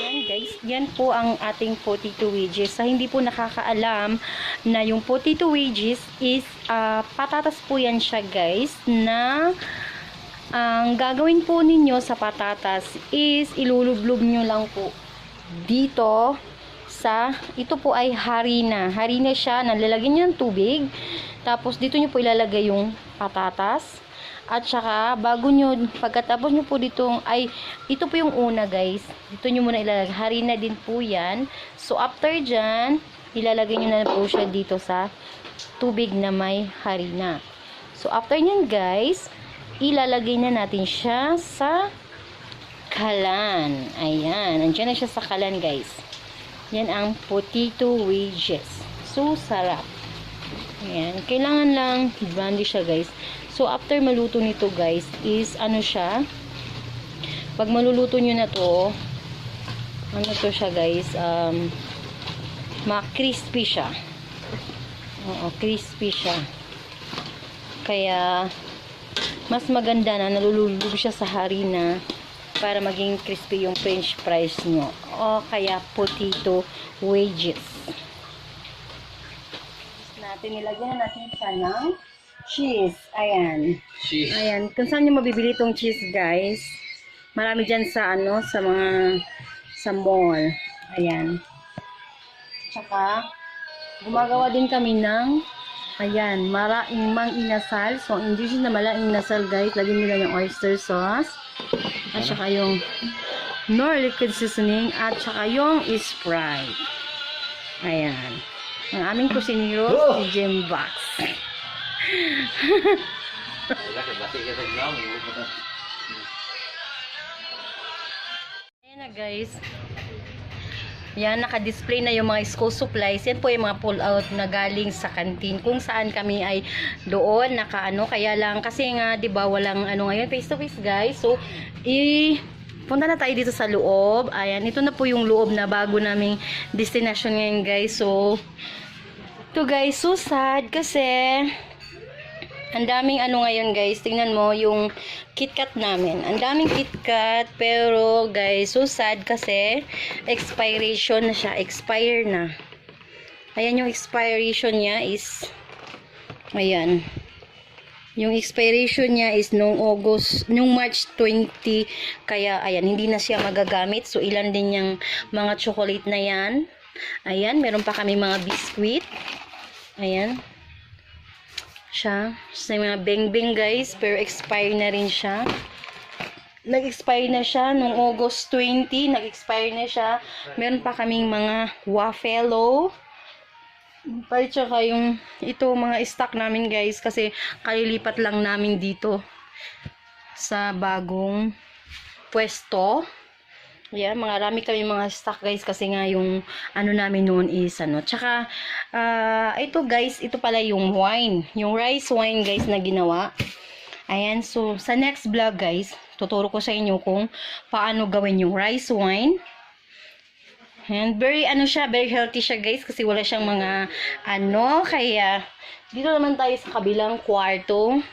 Ayan guys, yan po ang ating potato wedges. Sa hindi po nakakaalam na yung potato wedges is patatas po yan siya guys, na ang gagawin po ninyo sa patatas is ilulublob nyo lang po dito sa, ito po ay harina. Harina siya, nalalagyan nyo ng tubig. Tapos dito nyo po ilalagay yung patatas. At saka, bago nyo, pagkatapos nyo po ditong, ay, ito po yung una guys. Dito nyo muna ilalagay. Harina din po yan. So, after dyan, ilalagay nyo na po siya dito sa tubig na may harina. So, after nyan guys, ilalagay na natin siya sa kalan. Ayan. Nandiyan na siya sa kalan guys. Yan ang potato wedges. So, sarap. Ayan. Kailangan lang brandy siya guys. So, after maluto nito guys, is ano siya, pag maluluto nyo na to, ano to siya guys, ma-crispy siya. Oo, crispy siya. Kaya, mas maganda na nalulubog siya sa harina para maging crispy yung french fries nyo. O kaya potato wedges. Nilagyan na natin siya ng cheese. Ayan. Cheese. Ayan. Kung saan nyo mabibili itong cheese, guys. Marami dyan sa, ano, sa mga, sa mall. Ayan. Tsaka, gumagawa din kami ng, ayan, maraing mang inasal. So, ang dishes na malaing inasal, guys, lagyan nila yung oyster sauce. At saka yung nor liquid seasoning. At saka yung Sprite. Ayan. Ang aming kusinero, si Jim Box. Ayan na guys. Yan, naka-display na yung mga school supplies. Yan po yung mga pull-out na galing sa canteen. Kung saan kami ay doon, naka-ano. Kaya lang, kasi nga, di ba, walang ano ngayon, face-to-face guys. So, punta na tayo dito sa loob. Ayan, ito na po yung loob na bago naming destination ngayon guys. So, ito guys, so sad kasi ang daming ano ngayon guys. Tingnan mo yung KitKat namin. Ang daming KitKat, pero guys, so sad kasi expiration na siya. Expire na. Ayan yung expiration niya is, ayan. Yung expiration niya is nung March 20. Kaya, ayan, hindi na siya magagamit. So, ilan din yung mga chocolate na yan. Ayan, meron pa kami mga biscuit. Ayan. Siya. Sa mga beng-beng guys. Pero expire na rin siya. Nag-expire na siya nung August 20. Nag-expire na siya. Meron pa kaming mga waffle. Para tsaka yung ito mga stock namin guys. Kasi kalilipat lang namin dito sa bagong pwesto. Yan, marami kami mga stock guys kasi nga yung ano namin noon is ano. Tsaka ito guys, ito pala yung wine. Yung rice wine guys na ginawa. Ayan, so sa next vlog guys, tuturo ko sa inyo kung paano gawin yung rice wine. And very ano siya, very healthy siya guys kasi wala siyang mga ano, kaya dito naman tayo sa kabilang kwarto.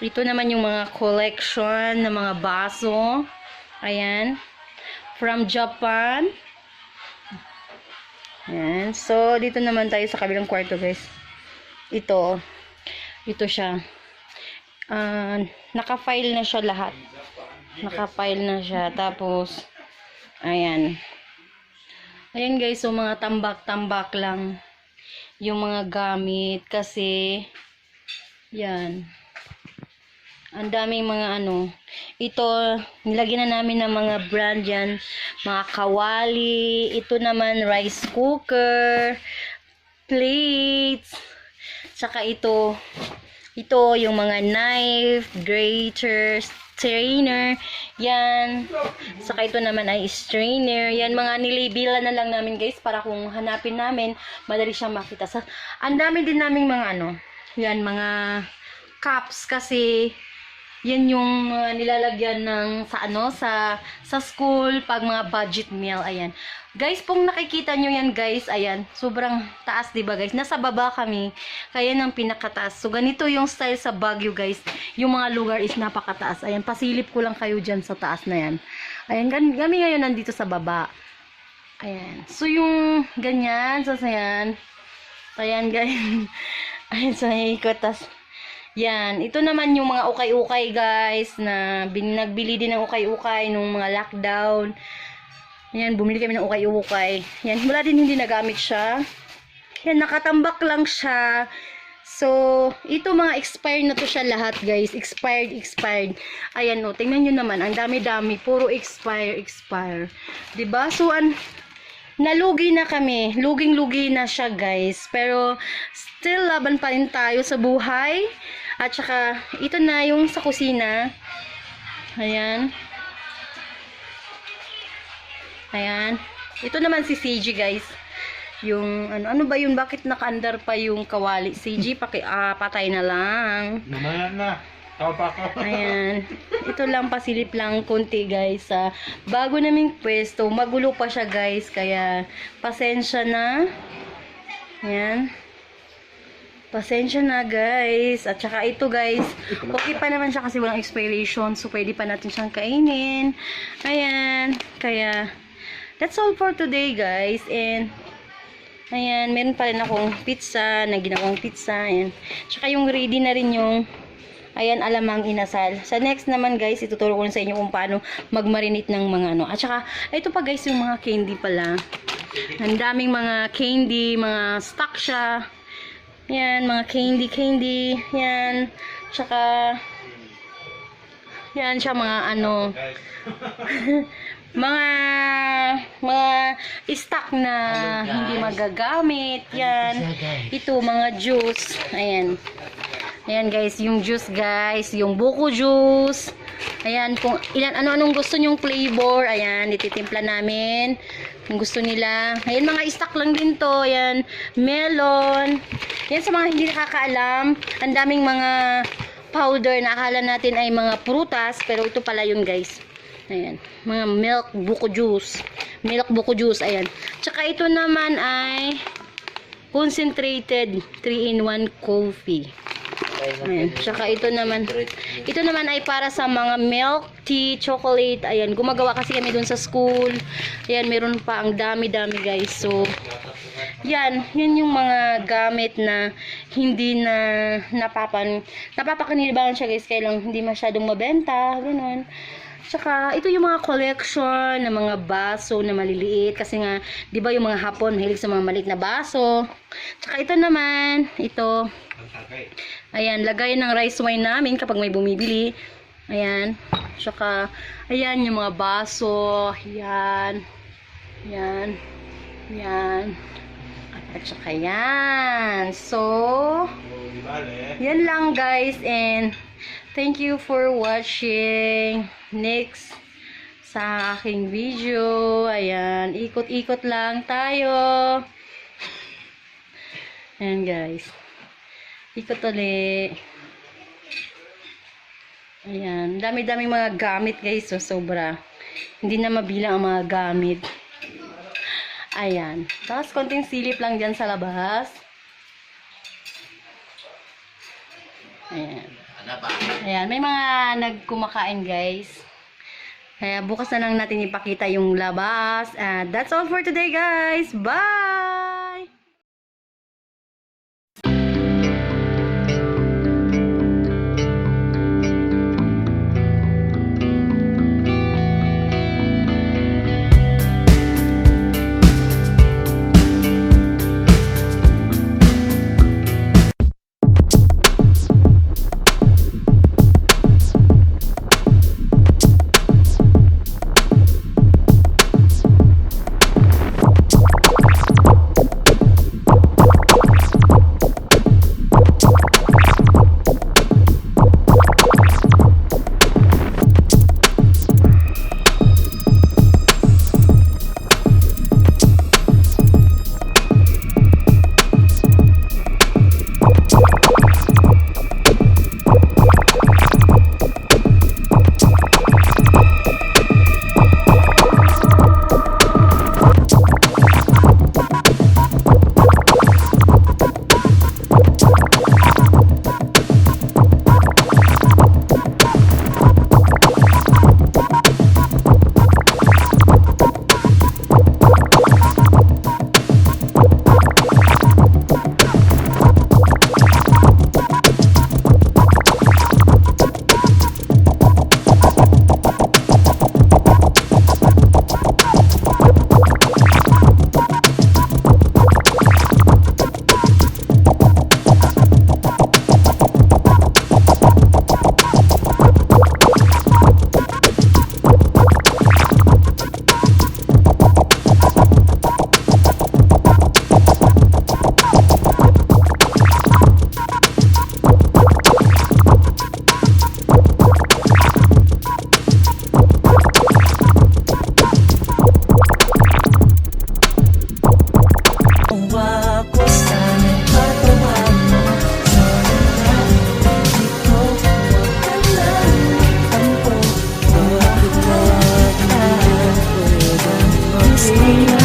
Ito naman yung mga collection ng mga baso. Ayan. From Japan. Ayan. So, dito naman tayo sa kabilang kwarto, guys. Ito siya. Naka-file na siya lahat. Naka-file na siya. Tapos, ayan. Ayan, guys. So, mga tambak-tambak lang yung mga gamit. Kasi, yan. Ang daming mga ano. Ito, nilagyan na namin ng mga brand yan. Mga kawali. Ito naman, rice cooker. Plates. Saka ito. Ito, yung mga knife, grater, strainer. Yan. Saka ito naman ay strainer. Yan, mga nilabela na lang namin guys. Para kung hanapin namin, madali siyang makita. Ang dami din naming mga ano. Yan, mga cups kasi Yan yung nilalagyan ng sa ano sa school pag mga budget meal. Ayan. Guys, kung nakikita nyo yan guys, ayan, sobrang taas 'di ba guys? Nasa baba kami. Kaya ng pinakataas. So ganito yung style sa Baguio guys. Yung mga lugar is napakataas. Ayan, pasilip ko lang kayo diyan sa taas na yan. Ayan, kami ngayon nandito sa baba. Ayan. So yung ganyan, so ayan. Ayan guys. Ayan, so ikot tas. Yan, ito naman yung mga ukay-ukay guys na nagbili din ng ukay-ukay nung mga lockdown. Yan, bumili kami ng ukay-ukay. Yan, wala din hindi nagamit siya. Yan, nakatambak lang siya. So, ito mga expired na to siya lahat guys. Expired. Ayan o, tingnan nyo naman. Ang dami-dami. Puro expire. Diba? So, nalugi na kami. Luging-lugi na siya guys. Pero, still laban pa rin tayo sa buhay. At saka, ito na yung sa kusina. Ayan. Ayan. Ito naman si CG guys. Yung, ano ba yun? Bakit nakaandar pa yung kawali? CG, patay na lang. Namaya na. Tao pa ako. Ayan. Ito lang, pasilip lang konti guys. Bago naming pwesto, magulo pa siya guys. Kaya, pasensya na. Ayan. Pasensya na guys. At saka ito guys, okay pa naman siya kasi walang expiration. So pwede pa natin siyang kainin. Ayan. Kaya, that's all for today guys. And, ayan, meron pa rin akong pizza, na ginawang pizza. Ayan. Tsaka yung ready na rin yung, ayan, alamang inasal. Sa next naman guys, ituturo ko sa inyo kung paano magmarinate ng mga ano. At saka, ito pa guys, yung mga candy pala. Ang daming mga candy, mga stock siya. Yan, mga candy. Yan. Tsaka, yan siya mga ano. mga stock na hindi magagamit. Yan. Ito, mga juice. Ayan. Ayan guys, yung juice guys. Yung buko juice. Ayan, kung ilan, ano-anong gusto nyong flavor. Ayan, ititimpla namin. Kung gusto nila. Ayan, mga stock lang din to. Ayan, melon. Yan sa mga hindi nakakaalam. Ang daming mga powder na akala natin ay mga prutas. Pero ito pala yun guys. Ayan, mga milk buko juice. Milk buko juice, ayan. Tsaka ito naman ay concentrated 3-in-1 coffee. Ayan. Tsaka ito naman ay para sa mga milk tea, chocolate. Ayan, gumagawa kasi kami dun sa school. Ayan, meron pa ang dami-dami guys. So, yan yung mga gamit na hindi na napapakanilaban siya guys. Kaya lang hindi masyadong mabenta. Ganun. Tsaka, ito yung mga collection ng mga baso na maliliit. Kasi nga, di ba yung mga Hapon, mahilig sa mga maliit na baso. Tsaka ito naman, ito. Ayan, lagay ng rice wine namin kapag may bumibili. Ayan. Tsaka, ayan yung mga baso. Yan. Yan. Yan. At saka yan. So, yan lang guys. And, thank you for watching. Next sa aking video. Ayan. Ikot-ikot lang tayo. Ayan guys. Ikot ulit. Ayan. Dami-daming mga gamit guys. So, sobra. Hindi na mabilang ang mga gamit. Ayan. Tapos, konting silip lang dyan sa labas. Ayan. Ayan. May mga nagkumakain guys. Kaya bukas na lang natin ipakita yung labas. And that's all for today guys. Bye! Stay